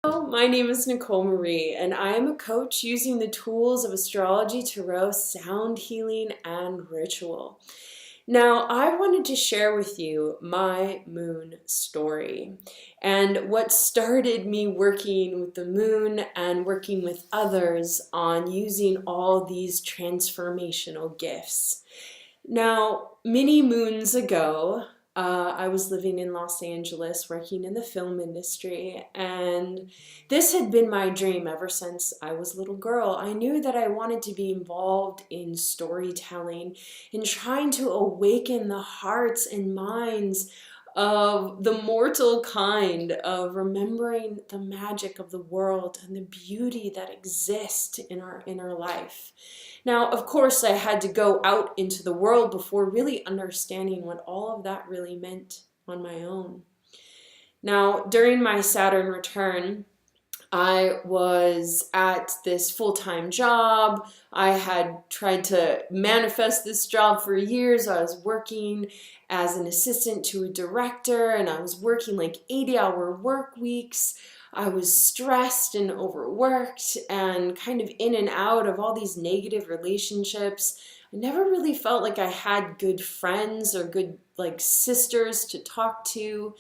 Hello, my name is Nicole Marie, and I am a coach using the tools of astrology, tarot, sound healing, and ritual. Now, I wanted to share with you my moon story and what started me working with the moon and working with others on using all these transformational gifts. Now, many moons ago, I was living in Los Angeles working in the film industry, and this had been my dream ever since I was a little girl. I knew that I wanted to be involved in storytelling, in trying to awaken the hearts and minds of the mortal kind, of remembering the magic of the world and the beauty that exists in our inner life. Now, of course, I had to go out into the world before really understanding what all of that really meant on my own. Now, during my Saturn return, I was at this full-time job. I had tried to manifest this job for years. I was working as an assistant to a director, and I was working like 80-hour work weeks. I was stressed and overworked and kind of in and out of all these negative relationships. I never really felt like I had good friends or good sisters to talk to.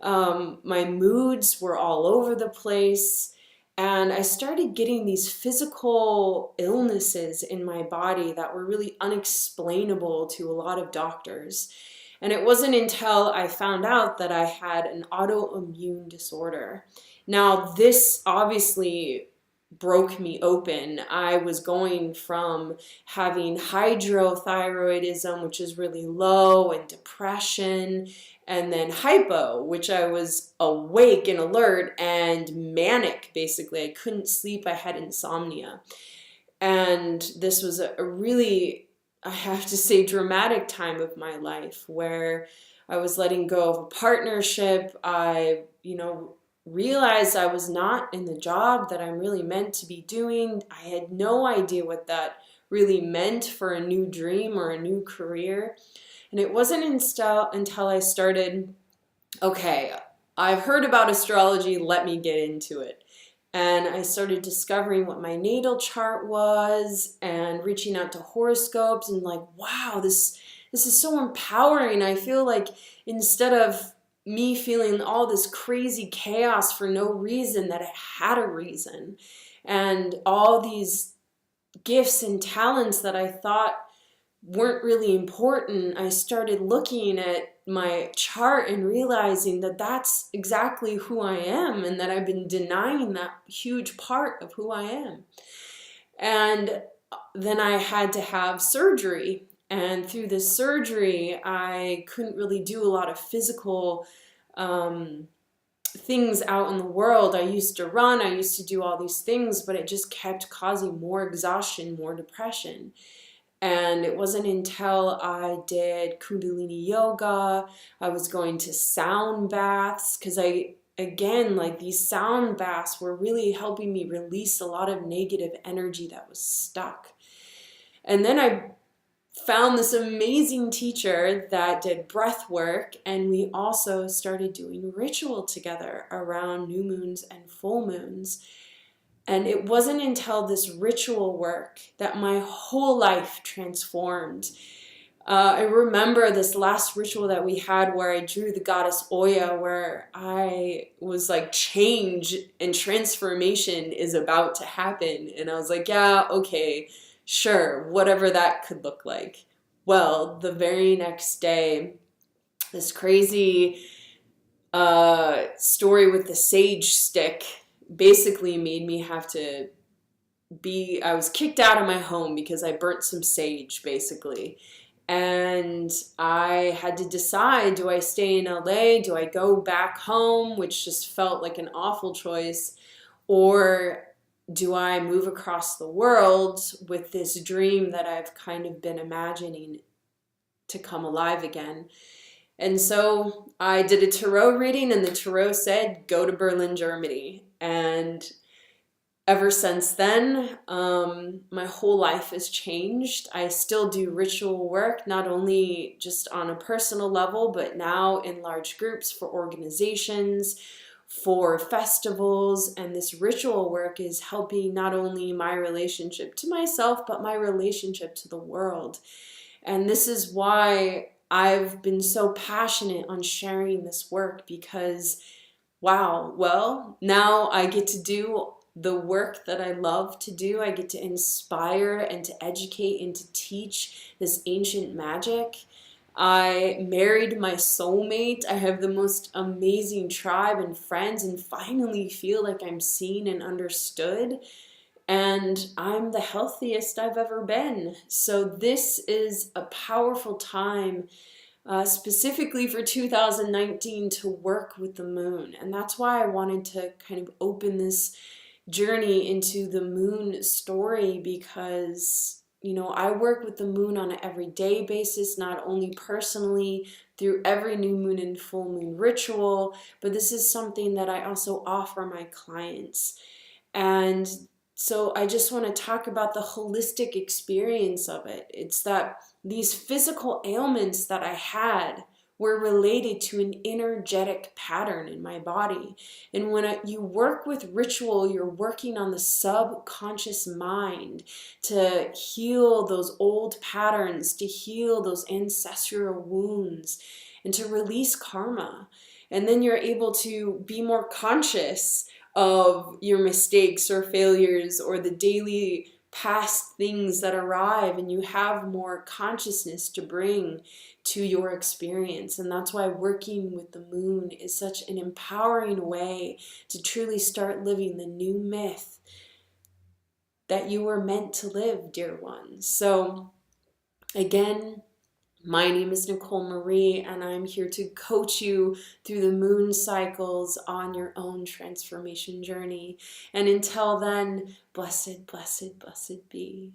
My moods were all over the place, and I started getting these physical illnesses in my body that were really unexplainable to a lot of doctors. And it wasn't until I found out that I had an autoimmune disorder. Now, this obviously broke me open. I was going from having hydrothyroidism, which is really low, and depression, and then hypo, which I was awake and alert and manic, basically. I couldn't sleep. I had insomnia. And this was a really, I have to say, dramatic time of my life where I was letting go of a partnership. I, realized I was not in the job that I'm really meant to be doing. I had no idea what that really meant for a new dream or a new career. And it wasn't until I started, okay, I've heard about astrology, let me get into it. And I started discovering what my natal chart was and reaching out to horoscopes and wow, this is so empowering. I feel like instead of me feeling all this crazy chaos for no reason, that it had a reason. And all these gifts and talents that I thought weren't really important, I started looking at my chart and realizing that that's exactly who I am, and that I've been denying that huge part of who I am. And then I had to have surgery. And through this surgery, I couldn't really do a lot of physical things out in the world. I used to run, I used to do all these things, but it just kept causing more exhaustion, more depression. And it wasn't until I did Kundalini yoga, I was going to sound baths, because these sound baths were really helping me release a lot of negative energy that was stuck. And then I found this amazing teacher that did breath work, and we also started doing ritual together around new moons and full moons. And it wasn't until this ritual work that my whole life transformed. I remember this last ritual that we had where I drew the goddess Oya, where I was like, change and transformation is about to happen. And I was like, yeah, okay, sure, whatever that could look like. Well, the very next day, this crazy story with the sage stick basically made me have to I was kicked out of my home because I burnt some sage, basically. And I had to decide, do I stay in LA? Do I go back home, which just felt like an awful choice? Or do I move across the world with this dream that I've kind of been imagining to come alive again? And so I did a tarot reading, and the tarot said, go to Berlin, Germany. And ever since then, my whole life has changed. I still do ritual work, not only just on a personal level, but now in large groups for organizations, for festivals, and this ritual work is helping not only my relationship to myself, but my relationship to the world. And this is why I've been so passionate on sharing this work, because wow, well, now I get to do the work that I love to do. I get to inspire and to educate and to teach this ancient magic. I married my soulmate. I have the most amazing tribe and friends, and finally feel like I'm seen and understood. And I'm the healthiest I've ever been. So this is a powerful time, specifically for 2019, to work with the moon. And that's why I wanted to kind of open this journey into the moon story, because I work with the moon on an everyday basis, not only personally through every new moon and full moon ritual, but this is something that I also offer my clients. And so I just want to talk about the holistic experience of it. It's that these physical ailments that I had were related to an energetic pattern in my body. And when you work with ritual, you're working on the subconscious mind to heal those old patterns, to heal those ancestral wounds, and to release karma. And then you're able to be more conscious of your mistakes or failures or the daily past things that arrive, and you have more consciousness to bring to your experience. And that's why working with the moon is such an empowering way to truly start living the new myth that you were meant to live, dear ones. So again, my name is Nicole Marie, and I'm here to coach you through the moon cycles on your own transformation journey. And until then, blessed, blessed, blessed be.